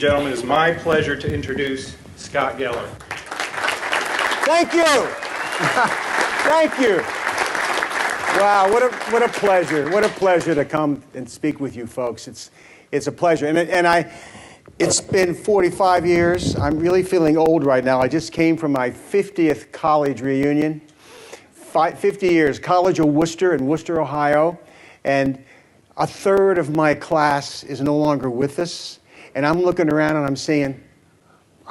Gentlemen, it is my pleasure to introduce Scott Geller. Thank you. Thank you. Wow, what a pleasure. What a pleasure to come and speak with you folks. It's a pleasure. It's been 45 years. I'm really feeling old right now. I just came from my 50th college reunion. 50 years, College of Worcester in Worcester, Ohio. And a third of my class is no longer with us. And I'm looking around and I'm saying,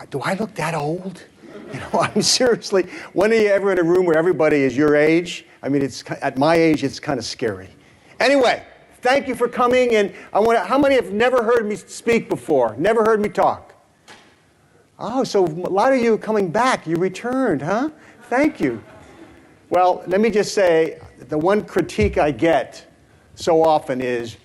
do I look that old? You know, I'm seriously, when are you ever in a room where everybody is your age? I mean, at my age, it's kind of scary. Anyway, thank you for coming. And how many have never heard me speak before? Never heard me talk? Oh, so a lot of you coming back. You returned, huh? Thank you. Well, let me just say, the one critique I get so often is,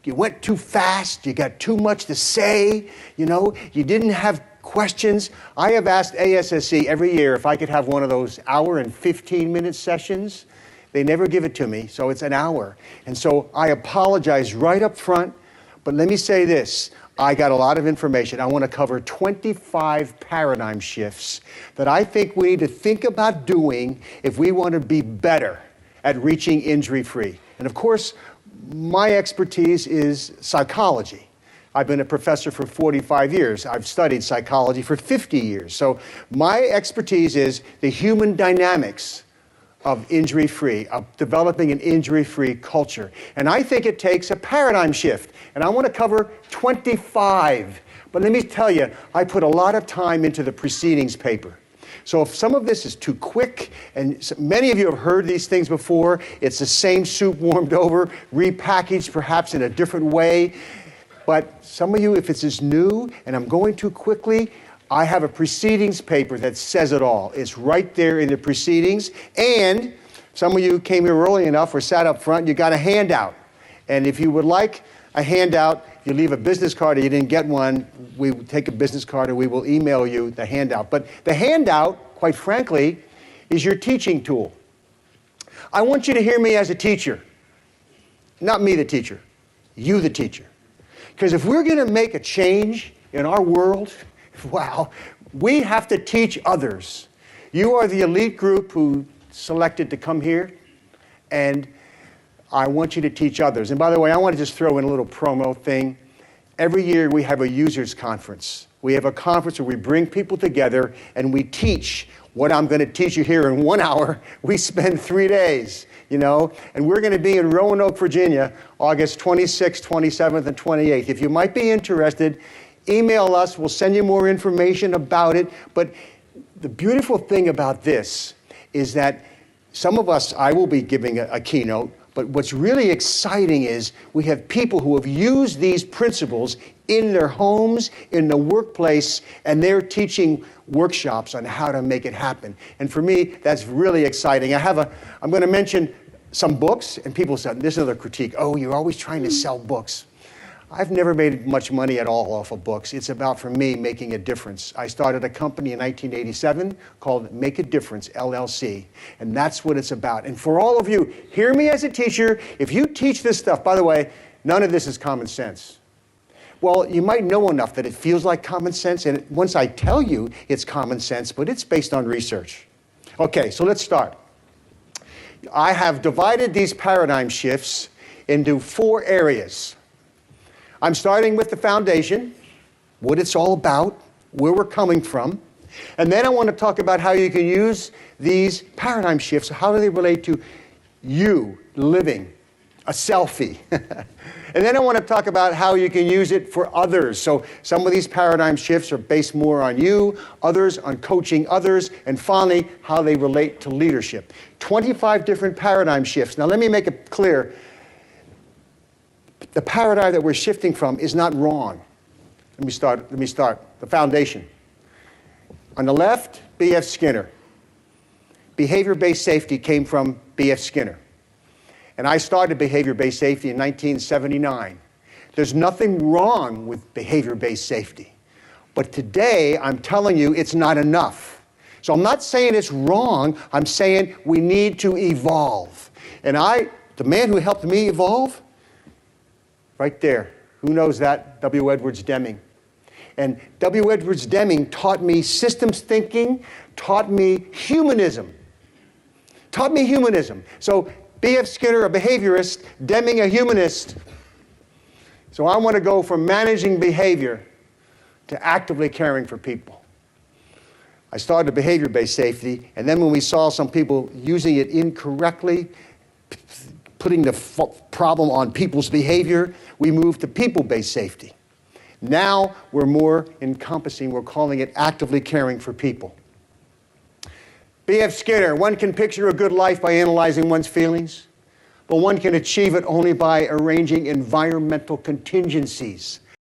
you went too fast, you got too much to say, you know, you didn't have questions. I have asked ASSE every year if I could have one of those hour and 15-minute sessions. They never give it to me, so it's an hour. And so I apologize right up front, but let me say this. I got a lot of information. I want to cover 25 paradigm shifts that I think we need to think about doing if we want to be better at reaching injury-free. And of course, my expertise is psychology. I've been a professor for 45 years. I've studied psychology for 50 years. So my expertise is the human dynamics of injury-free, of developing an injury-free culture. And I think it takes a paradigm shift. And I want to cover 25. But let me tell you, I put a lot of time into the proceedings paper. So if some of this is too quick, and many of you have heard these things before, it's the same soup warmed over, repackaged perhaps in a different way. But some of you, if it's new and I'm going too quickly, I have a proceedings paper that says it all. It's right there in the proceedings. And some of you came here early enough or sat up front, you got a handout. And if you would like a handout, you leave a business card or you didn't get one, we will take a business card and we will email you the handout. But the handout, quite frankly, is your teaching tool. I want you to hear me as a teacher. Not me the teacher, you the teacher. Because if we're going to make a change in our world, wow, we have to teach others. You are the elite group who selected to come here, and I want you to teach others. And by the way, I want to just throw in a little promo thing. Every year we have a users conference. We have a conference where we bring people together and we teach what I'm going to teach you here in 1 hour. We spend 3 days, you know, and we're going to be in Roanoke, Virginia, August 26th, 27th, and 28th. If you might be interested, email us. We'll send you more information about it. But the beautiful thing about this is that some of us, I will be giving a keynote, but what's really exciting is we have people who have used these principles in their homes, in the workplace, and they're teaching workshops on how to make it happen. And for me, that's really exciting. I'm going to mention some books, and people said, this is another critique, oh, you're always trying to sell books. I've never made much money at all off of books. It's about, for me, making a difference. I started a company in 1987 called Make a Difference, LLC, and that's what it's about. And for all of you, hear me as a teacher. If you teach this stuff, by the way, none of this is common sense. Well, you might know enough that it feels like common sense, and once I tell you it's common sense, but it's based on research. Okay, so let's start. I have divided these paradigm shifts into 4 areas. I'm starting with the foundation, what it's all about, where we're coming from. And then I want to talk about how you can use these paradigm shifts. How do they relate to you living a selfie? And then I want to talk about how you can use it for others. So some of these paradigm shifts are based more on you, others on coaching others, and finally, how they relate to leadership. 25 different paradigm shifts. Now let me make it clear. The paradigm that we're shifting from is not wrong. Let me start. The foundation. On the left, B.F. Skinner. Behavior-based safety came from B.F. Skinner. And I started behavior-based safety in 1979. There's nothing wrong with behavior-based safety. But today, I'm telling you, it's not enough. So I'm not saying it's wrong. I'm saying we need to evolve. And the man who helped me evolve, right there. Who knows that? W. Edwards Deming. And W. Edwards Deming taught me systems thinking, taught me humanism. Taught me humanism. So B.F. Skinner, a behaviorist, Deming, a humanist. So I want to go from managing behavior to actively caring for people. I started behavior-based safety, and then when we saw some people using it incorrectly, putting the problem on people's behavior, we moved to people-based safety. Now we're more encompassing, we're calling it actively caring for people. B.F. Skinner, one can picture a good life by analyzing one's feelings, but one can achieve it only by arranging environmental contingencies.